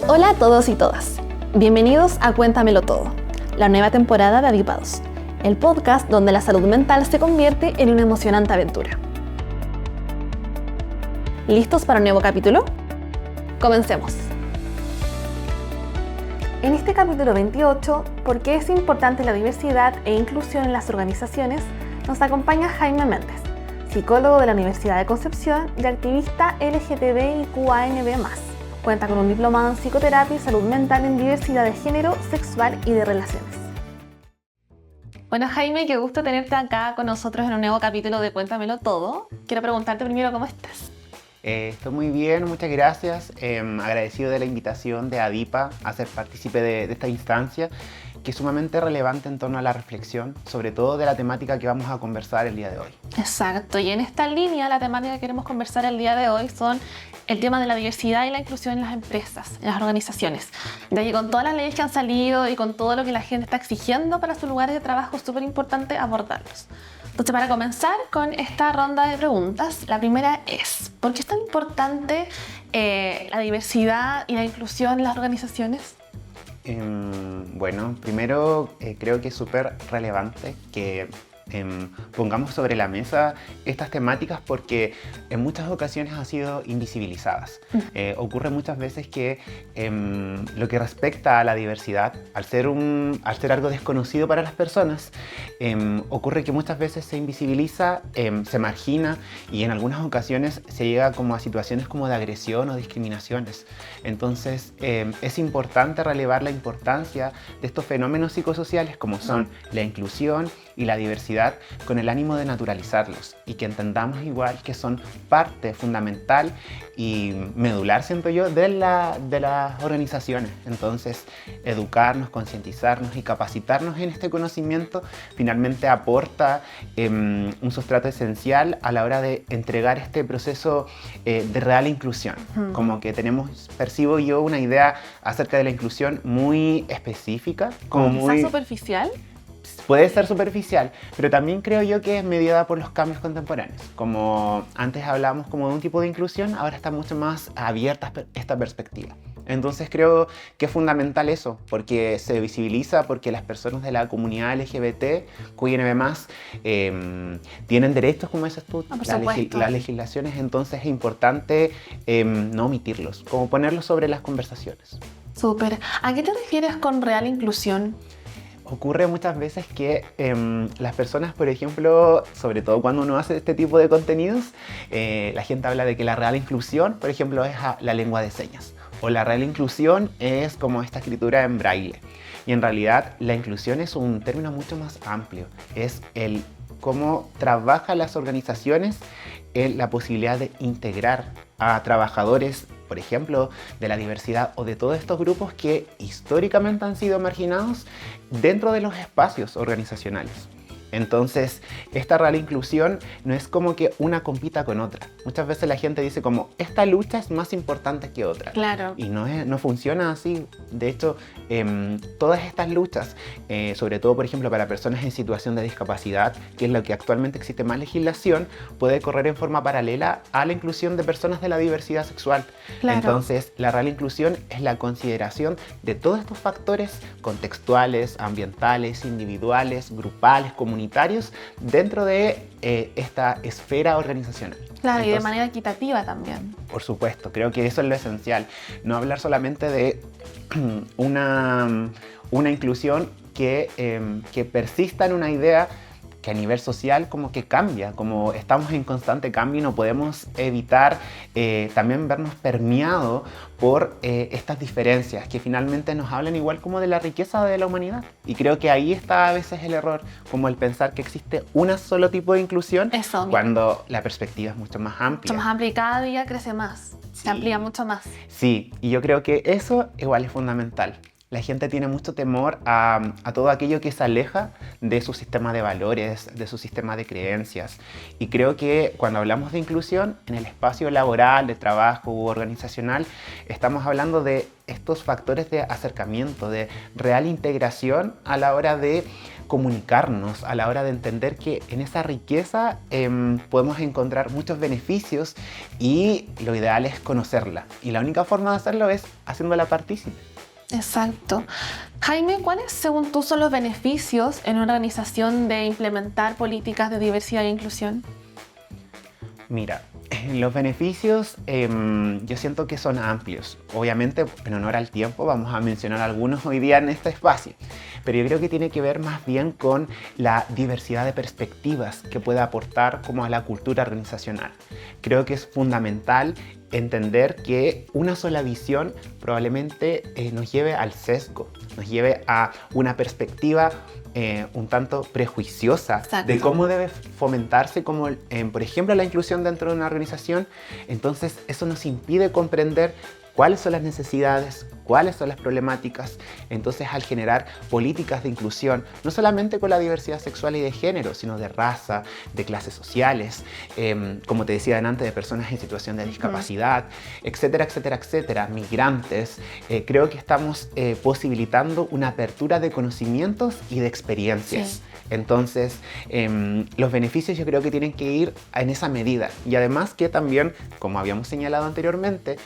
Hola a todos y todas. Bienvenidos a Cuéntamelo Todo, la nueva temporada de Adipados, el podcast donde la salud mental se convierte en una emocionante aventura. ¿Listos para un nuevo capítulo? Comencemos. En este capítulo 28, ¿por qué es importante la diversidad e inclusión en las organizaciones?, nos acompaña Jaime Méndez, psicólogo de la Universidad de Concepción y activista LGTBIQANB+. Cuenta con un diplomado en psicoterapia y salud mental en diversidad de género, sexual y de relaciones. Bueno, Jaime, qué gusto tenerte acá con nosotros en un nuevo capítulo de Cuéntamelo Todo. Quiero preguntarte primero cómo estás. Estoy muy bien, muchas gracias. Agradecido de la invitación de ADIPA a ser partícipe de esta instancia, que es sumamente relevante en torno a la reflexión, sobre todo de la temática que vamos a conversar el día de hoy. Exacto, y en esta línea la temática que queremos conversar el día de hoy son el tema de la diversidad y la inclusión en las empresas, en las organizaciones. Ya que con todas las leyes que han salido y con todo lo que la gente está exigiendo para sus lugares de trabajo, es súper importante abordarlos. Entonces, para comenzar con esta ronda de preguntas, la primera es: ¿por qué es tan importante la diversidad y la inclusión en las organizaciones? Bueno, primero creo que es súper relevante que pongamos sobre la mesa estas temáticas porque en muchas ocasiones han sido invisibilizadas. Ocurre muchas veces que lo que respecta a la diversidad, al ser algo desconocido para las personas, ocurre que muchas veces se invisibiliza, se margina y en algunas ocasiones se llega como a situaciones como de agresión o discriminaciones. Entonces es importante relevar la importancia de estos fenómenos psicosociales como son la inclusión y la diversidad, con el ánimo de naturalizarlos y que entendamos igual que son parte fundamental y medular, siento yo, de las organizaciones. Entonces, educarnos, concientizarnos y capacitarnos en este conocimiento finalmente aporta un sustrato esencial a la hora de entregar este proceso de real inclusión. Como que percibo yo una idea acerca de la inclusión muy específica, como muy superficial. Puede ser superficial, pero también creo yo que es mediada por los cambios contemporáneos. Como antes hablábamos como de un tipo de inclusión, ahora está mucho más abierta esta perspectiva. Entonces creo que es fundamental eso, porque se visibiliza, porque las personas de la comunidad LGBT, QINB+, tienen derechos, como dices tú, las legislaciones, entonces es importante no omitirlos, como ponerlos sobre las conversaciones. Súper. ¿A qué te refieres con real inclusión? Ocurre muchas veces que las personas, por ejemplo, sobre todo cuando uno hace este tipo de contenidos, la gente habla de que la real inclusión, por ejemplo, es la lengua de señas. O la real inclusión es como esta escritura en braille. Y en realidad la inclusión es un término mucho más amplio. Es el cómo trabajan las organizaciones en la posibilidad de integrar a trabajadores, por ejemplo, de la diversidad o de todos estos grupos que históricamente han sido marginados dentro de los espacios organizacionales. Entonces, esta real inclusión no es como que una compita con otra. Muchas veces la gente dice como, esta lucha es más importante que otra. Claro. Y no funciona así. De hecho, todas estas luchas, sobre todo, por ejemplo, para personas en situación de discapacidad, que es lo que actualmente existe más legislación, puede correr en forma paralela a la inclusión de personas de la diversidad sexual. Claro. Entonces, la real inclusión es la consideración de todos estos factores contextuales, ambientales, individuales, grupales, comunitarios, dentro de esta esfera organizacional. Claro, entonces, y de manera equitativa también. Por supuesto, creo que eso es lo esencial. No hablar solamente de una inclusión que persista en una idea que a nivel social como que cambia, como estamos en constante cambio y no podemos evitar también vernos permeados por estas diferencias que finalmente nos hablan igual como de la riqueza de la humanidad. Y creo que ahí está a veces el error, como el pensar que existe un solo tipo de inclusión, cuando la perspectiva es mucho más amplia. Mucho más amplia y cada día crece más, se amplía mucho más. Sí, y yo creo que eso igual es fundamental. La gente tiene mucho temor a todo aquello que se aleja de su sistema de valores, de su sistema de creencias. Y creo que cuando hablamos de inclusión, en el espacio laboral, de trabajo u organizacional, estamos hablando de estos factores de acercamiento, de real integración a la hora de comunicarnos, a la hora de entender que en esa riqueza podemos encontrar muchos beneficios y lo ideal es conocerla. Y la única forma de hacerlo es haciéndola partícipe. Exacto. Jaime, ¿cuáles según tú son los beneficios en una organización de implementar políticas de diversidad e inclusión? Mira, los beneficios yo siento que son amplios. Obviamente, en honor al tiempo, vamos a mencionar algunos hoy día en este espacio. Pero yo creo que tiene que ver más bien con la diversidad de perspectivas que puede aportar como a la cultura organizacional. Creo que es fundamental entender que una sola visión probablemente nos lleve al sesgo, nos lleve a una perspectiva un tanto prejuiciosa. Exacto. De cómo debe fomentarse, como, por ejemplo, la inclusión dentro de una organización. Entonces, eso nos impide comprender cuáles son las necesidades, cuáles son las problemáticas. Entonces, al generar políticas de inclusión, no solamente con la diversidad sexual y de género, sino de raza, de clases sociales, como te decía antes, de personas en situación de discapacidad, etcétera, etcétera, etcétera, migrantes, creo que estamos posibilitando una apertura de conocimientos y de experiencias. Sí. Entonces, los beneficios yo creo que tienen que ir en esa medida. Y además que también, como habíamos señalado anteriormente,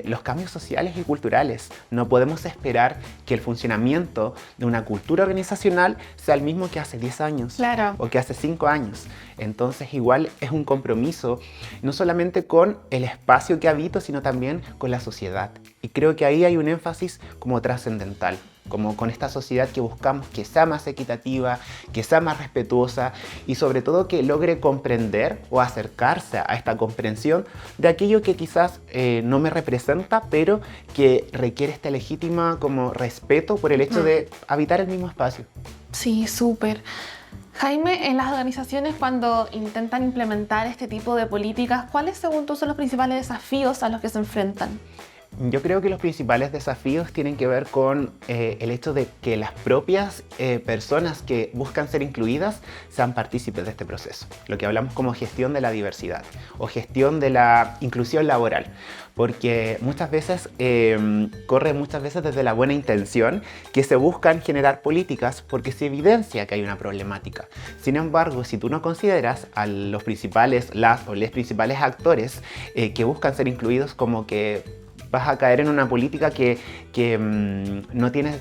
los cambios sociales y culturales. No podemos esperar que el funcionamiento de una cultura organizacional sea el mismo que hace 10 años. Claro. O que hace 5 años. Entonces, igual es un compromiso, no solamente con el espacio que habito, sino también con la sociedad. Y creo que ahí hay un énfasis como trascendental, como con esta sociedad que buscamos que sea más equitativa, que sea más respetuosa y sobre todo que logre comprender o acercarse a esta comprensión de aquello que quizás no me representa, pero que requiere esta legítima como respeto por el hecho de habitar el mismo espacio. Sí, súper. Jaime, en las organizaciones cuando intentan implementar este tipo de políticas, ¿cuáles según tú son los principales desafíos a los que se enfrentan? Yo creo que los principales desafíos tienen que ver con el hecho de que las propias personas que buscan ser incluidas sean partícipes de este proceso. Lo que hablamos como gestión de la diversidad o gestión de la inclusión laboral. Porque muchas veces corre desde la buena intención que se buscan generar políticas porque se evidencia que hay una problemática. Sin embargo, si tú no consideras a los principales, les principales actores que buscan ser incluidos, como que vas a caer en una política que no tiene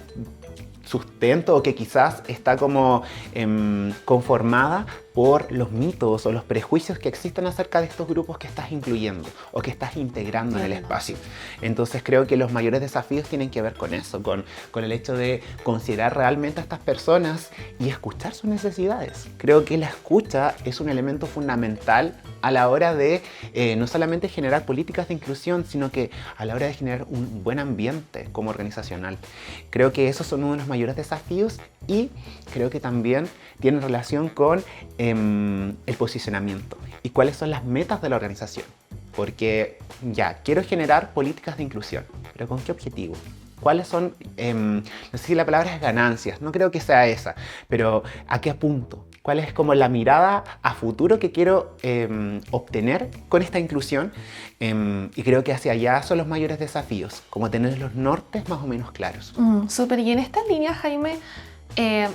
sustento o que quizás está como conformada por los mitos o los prejuicios que existen acerca de estos grupos que estás incluyendo o que estás integrando en el espacio. Entonces creo que los mayores desafíos tienen que ver con eso, con el hecho de considerar realmente a estas personas y escuchar sus necesidades. Creo que la escucha es un elemento fundamental a la hora de no solamente generar políticas de inclusión, sino que a la hora de generar un buen ambiente como organizacional. Creo que esos son uno de los mayores desafíos y creo que también tienen relación con el posicionamiento y cuáles son las metas de la organización. Porque ya, quiero generar políticas de inclusión, pero ¿con qué objetivo? ¿Cuáles son, no sé si la palabra es ganancias, no creo que sea esa, pero ¿a qué apunto? ¿Cuál es como la mirada a futuro que quiero obtener con esta inclusión? Y creo que hacia allá son los mayores desafíos, como tener los nortes más o menos claros. Súper, y en esta línea, Jaime,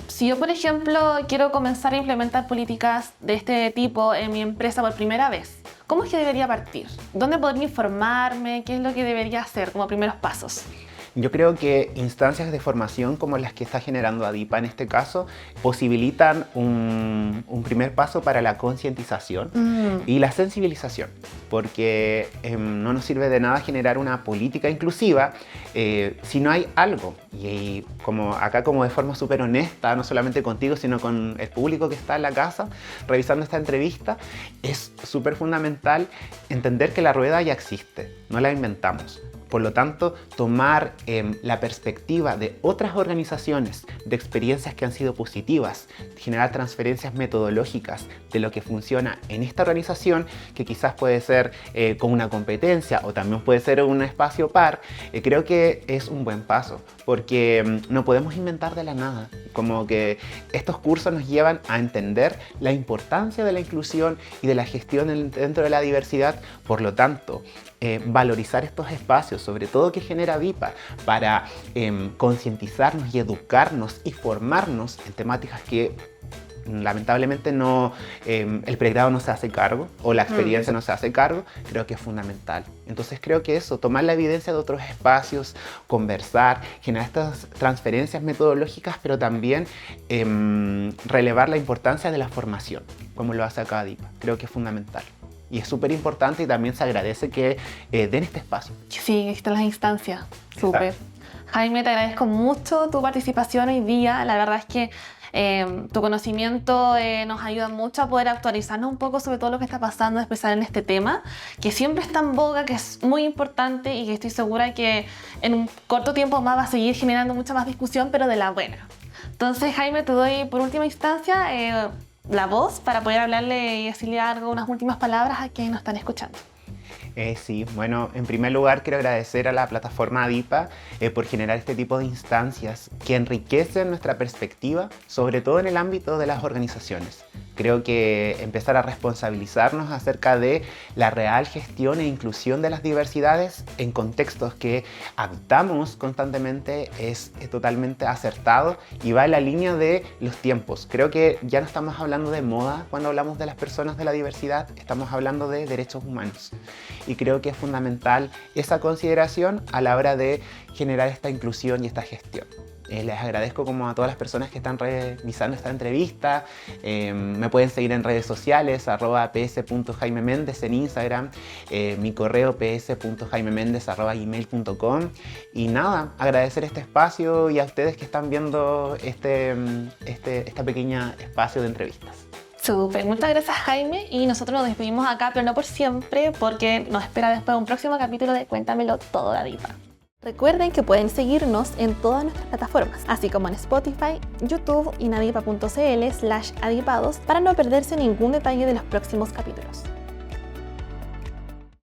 si yo, por ejemplo, quiero comenzar a implementar políticas de este tipo en mi empresa por primera vez, ¿cómo es que debería partir? ¿Dónde podría informarme? ¿Qué es lo que debería hacer como primeros pasos? Yo creo que instancias de formación como las que está generando ADIPA en este caso posibilitan un primer paso para la concientización y la sensibilización, porque no nos sirve de nada generar una política inclusiva si no hay algo. Y como acá, como de forma súper honesta, no solamente contigo, sino con el público que está en la casa revisando esta entrevista, es súper fundamental entender que la rueda ya existe, no la inventamos. Por lo tanto, tomar la perspectiva de otras organizaciones, de experiencias que han sido positivas, generar transferencias metodológicas de lo que funciona en esta organización, que quizás puede ser con una competencia o también puede ser un espacio par, creo que es un buen paso, porque no podemos inventar de la nada. Como que estos cursos nos llevan a entender la importancia de la inclusión y de la gestión dentro de la diversidad. Por lo tanto, valorizar estos espacios, sobre todo que genera DIPA, para concientizarnos y educarnos y formarnos en temáticas que lamentablemente no, el pregrado no se hace cargo o la experiencia no se hace cargo, creo que es fundamental. Entonces creo que eso, tomar la evidencia de otros espacios, conversar, generar estas transferencias metodológicas, pero también relevar la importancia de la formación, como lo hace acá DIPA, creo que es fundamental. Y es súper importante y también se agradece que den este espacio. Sí, están las instancias, súper. Jaime, te agradezco mucho tu participación hoy día. La verdad es que tu conocimiento nos ayuda mucho a poder actualizarnos un poco sobre todo lo que está pasando, especial en este tema, que siempre está en boga, que es muy importante y que estoy segura que en un corto tiempo más va a seguir generando mucha más discusión, pero de la buena. Entonces, Jaime, te doy por última instancia la voz para poder hablarle y decirle algo, unas últimas palabras a quienes nos están escuchando. Sí, bueno, en primer lugar quiero agradecer a la plataforma DIPA por generar este tipo de instancias que enriquecen nuestra perspectiva, sobre todo en el ámbito de las organizaciones. Creo que empezar a responsabilizarnos acerca de la real gestión e inclusión de las diversidades en contextos que habitamos constantemente es totalmente acertado y va en la línea de los tiempos. Creo que ya no estamos hablando de moda cuando hablamos de las personas de la diversidad, estamos hablando de derechos humanos. Y creo que es fundamental esa consideración a la hora de generar esta inclusión y esta gestión. Les agradezco como a todas las personas que están revisando esta entrevista. Me pueden seguir en redes sociales, @ps.jaimemendez en Instagram, mi correo ps.jaimemendez@gmail.com. Y nada, agradecer este espacio y a ustedes que están viendo este pequeño espacio de entrevistas. Súper, muchas gracias, Jaime, y nosotros nos despedimos acá, pero no por siempre, porque nos espera después un próximo capítulo de Cuéntamelo Todo, la DIPA. Recuerden que pueden seguirnos en todas nuestras plataformas, así como en Spotify, YouTube y nadipa.cl/adipados para no perderse ningún detalle de los próximos capítulos.